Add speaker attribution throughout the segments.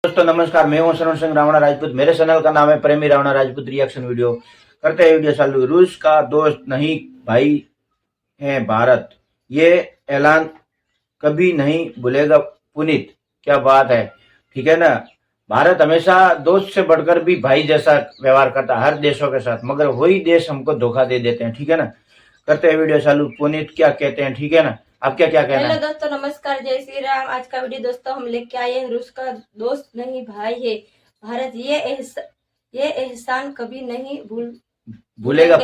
Speaker 1: दोस्तों नमस्कार, मैं हूं शरण सिंह रावणा राजपूत। मेरे चैनल का नाम है प्रेमी रावणा राजपूत रिएक्शन वीडियो। करते हैं वीडियो चालू। रूस का दोस्त नहीं भाई है भारत, ये ऐलान कभी नहीं भूलेगा पुनीत। क्या बात है, ठीक है ना। भारत हमेशा दोस्त से बढ़कर भी भाई जैसा व्यवहार करता है हर देशों के साथ, मगर वही देश हमको धोखा दे देते हैं, ठीक है ना। करते हैं वीडियो चालू। पुनीत क्या कहते हैं, ठीक है ना। आप क्या कहना है?
Speaker 2: हेलो दोस्तों, नमस्कार, जय श्री राम। आज का वीडियो दोस्तों हम लेके आए हैं, रूस का दोस्त नहीं भाई है भारत, ये एहसान कभी नहीं
Speaker 1: भूलेगा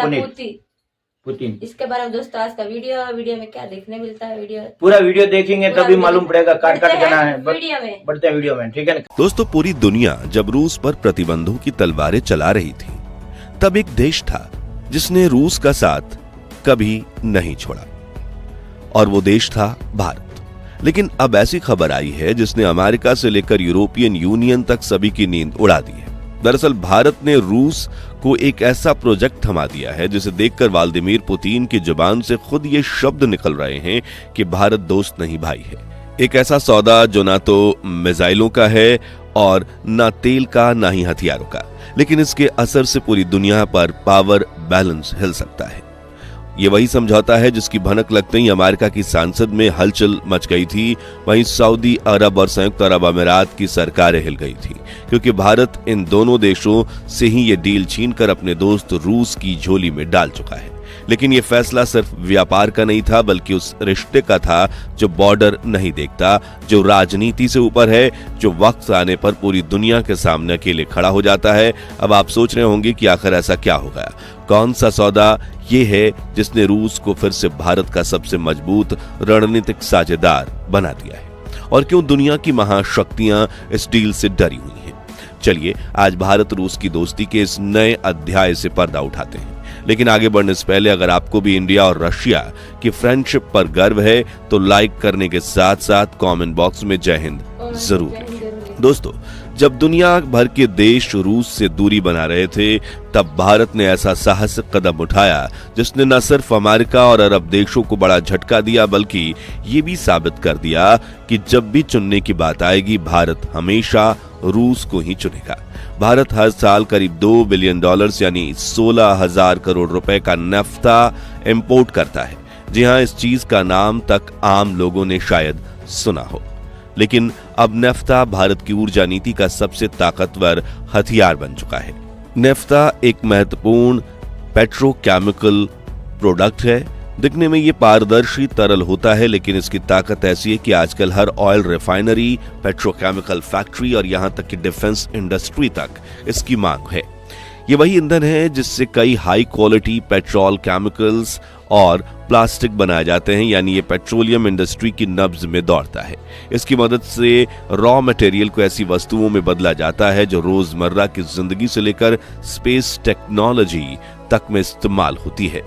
Speaker 2: पुतिन। इसके बारे में दोस्तों आज का वीडियो में क्या देखने मिलता है,
Speaker 1: पूरा वीडियो देखेंगे तभी मालूम पड़ेगा। काट देना है बढ़ते हैं वीडियो में, ठीक है ना।
Speaker 3: दोस्तों, पूरी दुनिया जब रूस पर प्रतिबंधों की तलवारें चला रही थी, तब एक देश था जिसने रूस का साथ कभी नहीं छोड़ा, और वो देश था भारत। लेकिन अब ऐसी खबर आई है जिसने अमेरिका से लेकर यूरोपियन यूनियन तक सभी की नींद उड़ा दी है। दरअसल भारत ने रूस को एक ऐसा प्रोजेक्ट थमा दिया है जिसे देखकर व्लादिमीर पुतिन की जुबान से खुद ये शब्द निकल रहे हैं कि भारत दोस्त नहीं भाई है। एक ऐसा सौदा जो ना तो मिसाइलों का है और ना तेल का, ना ही हथियारों का, लेकिन इसके असर से पूरी दुनिया पर पावर बैलेंस हिल सकता है। ये वही समझौता है जिसकी भनक लगते ही अमेरिका की संसद में हलचल मच गई थी। वहीं सऊदी अरब और संयुक्त अरब अमीरात की सरकारें हिल गई थी, क्योंकि भारत इन दोनों देशों से ही ये डील छीनकर अपने दोस्त रूस की झोली में डाल चुका है। लेकिन ये फैसला सिर्फ व्यापार का नहीं था, बल्कि उस रिश्ते का था जो बॉर्डर नहीं देखता, जो राजनीति से ऊपर है, जो वक्त आने पर पूरी दुनिया के सामने अकेले खड़ा हो जाता है। अब आप सोच रहे होंगे कि आखिर ऐसा क्या हो गया, कौन सा सौदा ये है जिसने रूस को फिर से भारत का सबसे मजबूत रणनीतिक साझेदार बना दिया है, और क्यों दुनिया की महाशक्तियां इस डील से डरी हुई हैं। चलिए आज भारत रूस की दोस्ती के इस नए अध्याय से पर्दा उठाते हैं। लेकिन आगे बढ़ने से पहले अगर आपको भी इंडिया और रशिया की फ्रेंडशिप पर गर्व है तो लाइक करने के साथ साथ कमेंट बॉक्स में जय हिंद जरूर लिखें। दोस्तों, जब दुनिया भर के देश रूस से दूरी बना रहे थे, तब भारत ने ऐसा साहसिक कदम उठाया जिसने न सिर्फ अमेरिका और अरब देशों को बड़ा झटका दिया, बल्कि ये भी साबित कर दिया कि जब भी चुनने की बात आएगी, भारत हमेशा रूस को ही चुनेगा। भारत हर साल करीब $2 बिलियन यानी 16,000 करोड़ रुपए का नफ्ता इंपोर्ट करता है। जी हां, इस चीज का नाम तक आम लोगों ने शायद सुना हो, लेकिन अब नेफ्ता भारत की ऊर्जा नीति का सबसे ताकतवर हथियार बन चुका है। नेफ्ता एक महत्वपूर्ण पेट्रोकेमिकल प्रोडक्ट है। दिखने में ये पारदर्शी तरल होता है, लेकिन इसकी ताकत ऐसी है कि आजकल हर ऑयल रिफाइनरी, पेट्रोकेमिकल फैक्ट्री और यहां तक कि डिफेंस इंडस्ट्री तक इसकी मांग है। ये वही ईंधन है जिससे कई हाई क्वालिटी पेट्रोल केमिकल्स और प्लास्टिक बनाए जाते हैं, यानी ये पेट्रोलियम इंडस्ट्री की नब्ज में दौड़ता है। इसकी मदद से रॉ मटेरियल को ऐसी वस्तुओं में बदला जाता है जो रोजमर्रा की जिंदगी से लेकर स्पेस टेक्नोलॉजी तक में इस्तेमाल होती है।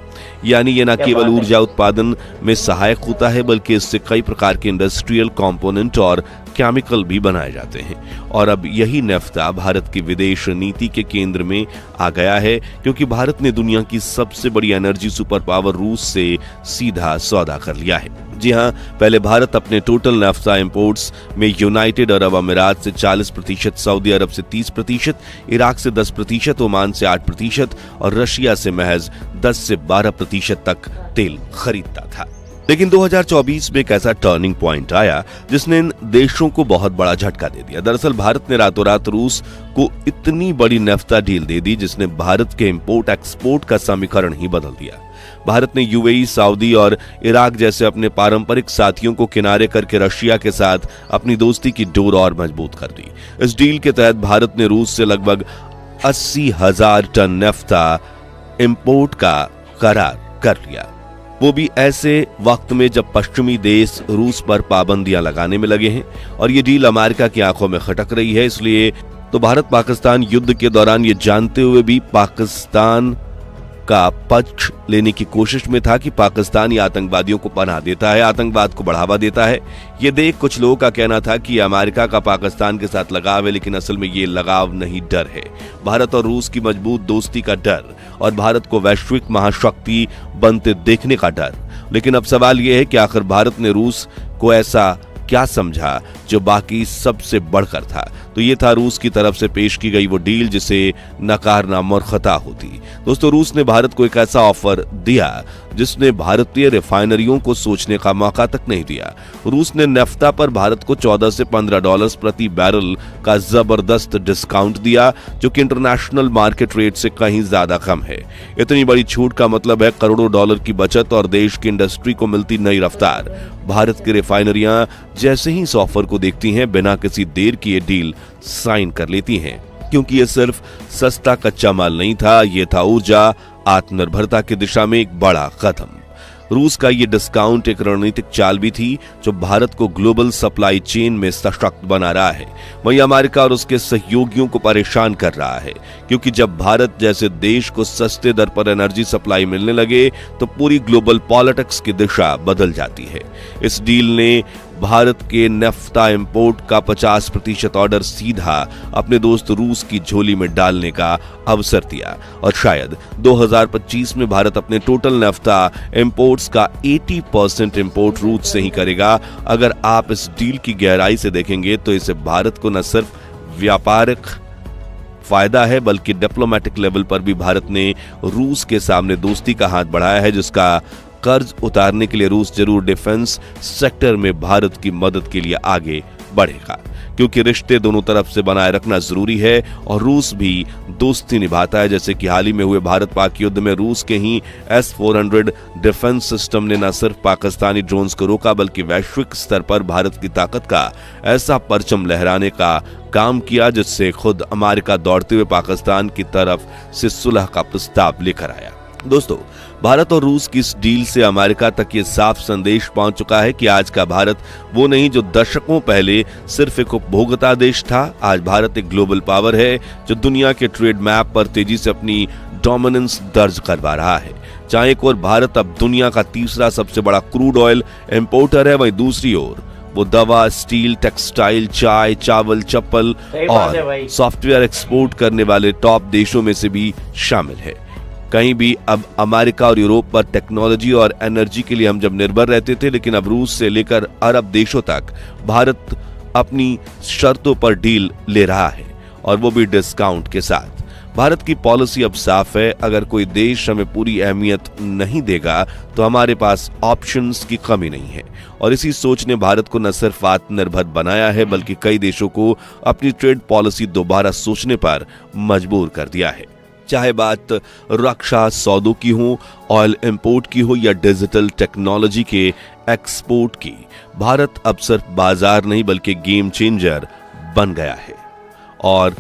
Speaker 3: यानी ये न केवल ऊर्जा उत्पादन में सहायक होता है, बल्कि इससे कई प्रकार के इंडस्ट्रियल कंपोनेंट और केमिकल भी बनाए जाते हैं। और अब यही नेफ्ता भारत की विदेश नीति के केंद्र में आ गया है, क्योंकि भारत ने दुनिया की सबसे बड़ी एनर्जी सुपर पावर रूस से सीधा सौदा कर लिया है। जी हां, पहले भारत अपने टोटल नेफ्ता इंपोर्ट्स में यूनाइटेड अरब अमीरात से 40%, सऊदी अरब से 30%, इराक से 10%, ओमान से 8% और रशिया से महज 10 से 12% तक तेल खरीदता था। लेकिन 2024 में एक ऐसा टर्निंग पॉइंट आया जिसने इन देशों को बहुत बड़ा झटका दे दिया। दरअसल भारत ने रातों रात रूस को इतनी बड़ी नेफ्ता डील दे दी जिसने भारत के इंपोर्ट एक्सपोर्ट का समीकरण ही बदल दिया। भारत ने यूएई, सऊदी और इराक जैसे अपने पारंपरिक साथियों को किनारे करके रशिया के साथ अपनी दोस्ती की डोर और मजबूत कर दी। इस डील के तहत भारत ने रूस से लगभग 80,000 टन नेफ्ता इंपोर्ट का करार कर लिया, वो भी ऐसे वक्त में जब पश्चिमी देश रूस पर पाबंदियां लगाने में लगे हैं और ये डील अमेरिका की आंखों में खटक रही है। इसलिए तो भारत पाकिस्तान युद्ध के दौरान ये जानते हुए भी पाकिस्तान का पक्ष लेने की कोशिश में था कि पाकिस्तान ये आतंकवादियों को पनाह देता है, आतंकवाद को बढ़ावा देता है। ये देख कुछ लोगों का कहना था कि अमेरिका का पाकिस्तान के साथ लगाव है, लेकिन असल में ये लगाव नहीं, डर है। भारत और रूस की मजबूत दोस्ती का डर और भारत को वैश्विक महाशक्ति बनते देखने का डर। लेकिन अब सवाल यह है कि आखिर भारत ने रूस को ऐसा क्या समझा जो बाकी सबसे बढ़कर था। तो ये था रूस की तरफ से पेश की गई वो डील जिसे नकारना मूर्खता होती। दोस्तों, रूस ने भारत को एक ऐसा ऑफर दिया जिसने भारतीय रिफाइनरियों को सोचने का मौका तक नहीं दिया। रूस ने नेफ्ता पर भारत को $14 से $15 प्रति बैरल का जबरदस्त डिस्काउंट दिया, जो कि इंटरनेशनल मार्केट रेट से कहीं ज्यादा कम है। इतनी बड़ी छूट का मतलब है करोड़ों डॉलर की बचत और देश की इंडस्ट्री को मिलती नई रफ्तार। भारत की रिफाइनरियां जैसे ही इस ऑफर को देखती हैं, बिना किसी देर किए डील साइन कर लेती हैं, क्योंकि ये सिर्फ सस्ता कच्चा माल नहीं था, ये था ऊर्जा आत्मनिर्भरता की दिशा में एक बड़ा कदम। रूस का ये डिस्काउंट एक रणनीतिक चाल भी थी जो भारत को ग्लोबल सप्लाई चेन में सशक्त बना रहा है। वहीं अमेरिका और उसके सहयोगियों को परेशान कर रहा है, क्योंकि जब भारत जैसे देश को सस्ते दर पर एनर्जी सप्लाई मिलने लगे तो पूरी ग्लोबल पॉलिटिक्स की दिशा बदल जाती है। इस डील ने भारत के नेफ्ता इंपोर्ट का 50% ऑर्डर सीधा अपने दोस्त रूस की झोली में डालने का अवसर दिया, और शायद 2025 में भारत अपने टोटल नेफ्ता इंपोर्ट्स का 80% इंपोर्ट रूस से ही करेगा। अगर आप इस डील की गहराई से देखेंगे तो इसे भारत को न सिर्फ व्यापारिक फायदा है, बल्कि डिप्लोमेटिक लेवल पर भी भारत ने रूस के सामने दोस्ती का हाथ बढ़ाया है, जिसका कर्ज उतारने के लिए रूस जरूर डिफेंस सेक्टर में भारत की मदद के लिए आगे बढ़ेगा, क्योंकि रिश्ते दोनों तरफ से बनाए रखना जरूरी है और रूस भी दोस्ती निभाता है। जैसे कि हाल ही में हुए भारत पाक युद्ध में रूस के ही S-400 डिफेंस सिस्टम ने न सिर्फ पाकिस्तानी ड्रोन्स को रोका, बल्कि वैश्विक स्तर पर भारत की ताकत का ऐसा परचम लहराने का काम किया जिससे खुद अमेरिका दौड़ते हुए पाकिस्तान की तरफ से सुलह का प्रस्ताव लेकर आया। दोस्तों, भारत और रूस की इस डील से अमेरिका तक ये साफ संदेश पहुंच चुका है कि आज का भारत वो नहीं जो दशकों पहले सिर्फ एक उपभोक्ता देश था। आज भारत एक ग्लोबल पावर है जो दुनिया के ट्रेड मैप पर तेजी से अपनी डोमिनेंस दर्ज करवा रहा है। जहां एक ओर भारत अब दुनिया का तीसरा सबसे बड़ा क्रूड ऑयल इंपोर्टर है, वहीं दूसरी ओर वो दवा, स्टील, टेक्सटाइल, चाय, चावल, चप्पल और सॉफ्टवेयर एक्सपोर्ट करने वाले टॉप देशों में से भी शामिल है। कहीं भी अब अमेरिका और यूरोप पर टेक्नोलॉजी और एनर्जी के लिए हम जब निर्भर रहते थे, लेकिन अब रूस से लेकर अरब देशों तक भारत अपनी शर्तों पर डील ले रहा है, और वो भी डिस्काउंट के साथ। भारत की पॉलिसी अब साफ है, अगर कोई देश हमें पूरी अहमियत नहीं देगा तो हमारे पास ऑप्शंस की कमी नहीं है। और इसी सोच ने भारत को न सिर्फ आत्मनिर्भर बनाया है, बल्कि कई देशों को अपनी ट्रेड पॉलिसी दोबारा सोचने पर मजबूर कर दिया है। चाहे बात रक्षा सौदों की हो, ऑयल इंपोर्ट की हो या डिजिटल टेक्नोलॉजी के एक्सपोर्ट की, भारत अब सिर्फ बाजार नहीं बल्कि गेम चेंजर बन गया है। और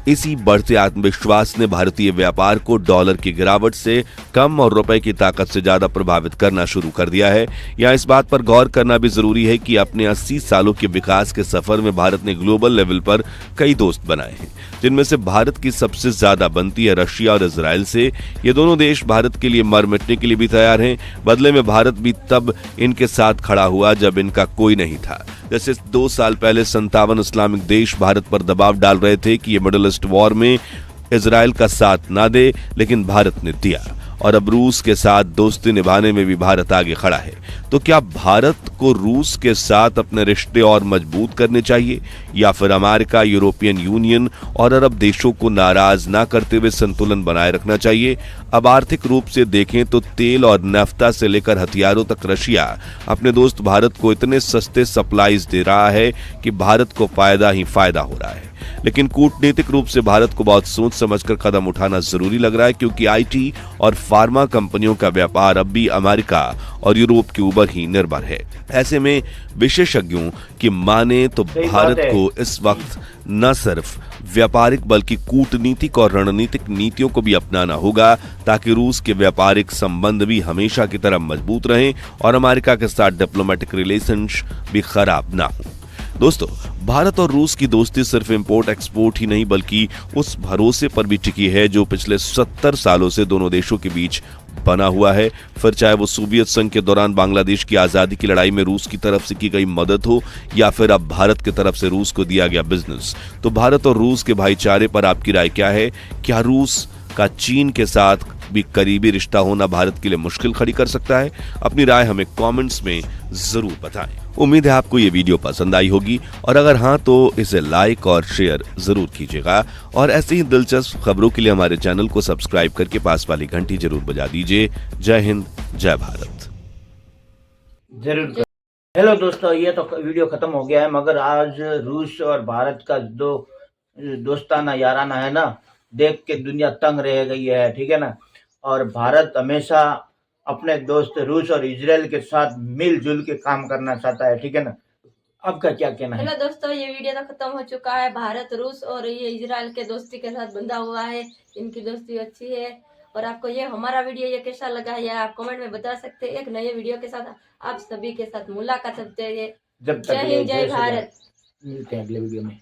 Speaker 3: इसी बढ़ते आत्मविश्वास ने भारतीय व्यापार को डॉलर की गिरावट से कम और रुपए की ताकत से ज्यादा प्रभावित करना शुरू कर दिया है। यहाँ इस बात पर गौर करना भी जरूरी है कि अपने 80 सालों के विकास के सफर में भारत ने ग्लोबल लेवल पर कई दोस्त बनाए हैं, जिनमें से भारत की सबसे ज्यादा बनती है रशिया और इजराइल से। ये दोनों देश भारत के लिए मर मिटने के लिए भी तैयार हैं। बदले में भारत भी तब इनके साथ खड़ा हुआ जब इनका कोई नहीं था। जैसे 2 साल पहले 57 इस्लामिक देश भारत पर दबाव डाल रहे थे कि ये मिडिल ईस्ट वॉर में इजराइल का साथ ना दे, लेकिन भारत ने दिया। और अब रूस के साथ दोस्ती निभाने में भी भारत आगे खड़ा है। तो क्या भारत को रूस के साथ अपने रिश्ते और मजबूत करने चाहिए, या फिर अमेरिका, यूरोपियन यूनियन और अरब देशों को नाराज ना करते हुए संतुलन बनाए रखना चाहिए? अब आर्थिक रूप से देखें तो तेल और नाफ्ता से लेकर हथियारों तक रशिया अपने दोस्त भारत को इतने सस्ते सप्लाईज दे रहा है कि भारत को फायदा ही फायदा हो रहा है। लेकिन कूटनीतिक रूप से भारत को बहुत सोच समझकर कदम उठाना जरूरी लग रहा है, क्योंकि आईटी और फार्मा कंपनियों का व्यापार अब भी अमेरिका और यूरोप के ऊपर ही निर्भर है। ऐसे में विशेषज्ञों की माने तो भारत को इस वक्त न सिर्फ व्यापारिक बल्कि कूटनीतिक और रणनीतिक नीतियों को भी अपनाना होगा, ताकि रूस के व्यापारिक संबंध भी हमेशा की तरह मजबूत रहें और अमेरिका के साथ डिप्लोमेटिक रिलेशंस भी खराब ना हो। दोस्तों, भारत और रूस की दोस्ती सिर्फ इंपोर्ट एक्सपोर्ट ही नहीं बल्कि उस भरोसे पर भी टिकी है जो पिछले 70 सालों से दोनों देशों के बीच बना हुआ है। फिर चाहे वो सोवियत संघ के दौरान बांग्लादेश की आजादी की लड़ाई में रूस की तरफ से की गई मदद हो, या फिर अब भारत की तरफ से रूस को दिया गया बिजनेस। तो भारत और रूस के भाईचारे पर आपकी राय क्या है? क्या रूस का चीन के साथ भी करीबी रिश्ता होना भारत के लिए मुश्किल खड़ी कर सकता है? अपनी राय हमें कमेंट्स में जरूर बताएं। उम्मीद है आपको ये वीडियो पसंद आई होगी और अगर हाँ तो इसे लाइक और शेयर जरूर कीजिएगा और ऐसे ही दिलचस्प खबरों के लिए हमारे चैनल को सब्सक्राइब करके पास वाली घंटी जरूर बजा दीजिए। जय हिंद, जय भारत।
Speaker 1: जरूर। हेलो दोस्तों, ये तो वीडियो खत्म हो गया है, मगर आज रूस और भारत का जो दोस्ताना याराना है ना, देख के दुनिया तंग रह गई है, ठीक है ना। और भारत हमेशा अपने दोस्त रूस और इजराइल के साथ मिलजुल के काम करना चाहता है, ठीक है ना। आपका क्या कहना है?
Speaker 2: हेलो दोस्तों, ये वीडियो तो खत्म हो चुका है। भारत रूस और ये इजराइल के दोस्ती के साथ बंधा हुआ है, इनकी दोस्ती अच्छी है। और आपको ये हमारा वीडियो ये कैसा लगा है या आप कमेंट में बता सकते हैं। एक नए वीडियो के साथ आप सभी के साथ मुलाकात करते हैं।
Speaker 1: जब तक
Speaker 2: जय हिंद, जय भारत।
Speaker 1: मिलते हैं अगले वीडियो में।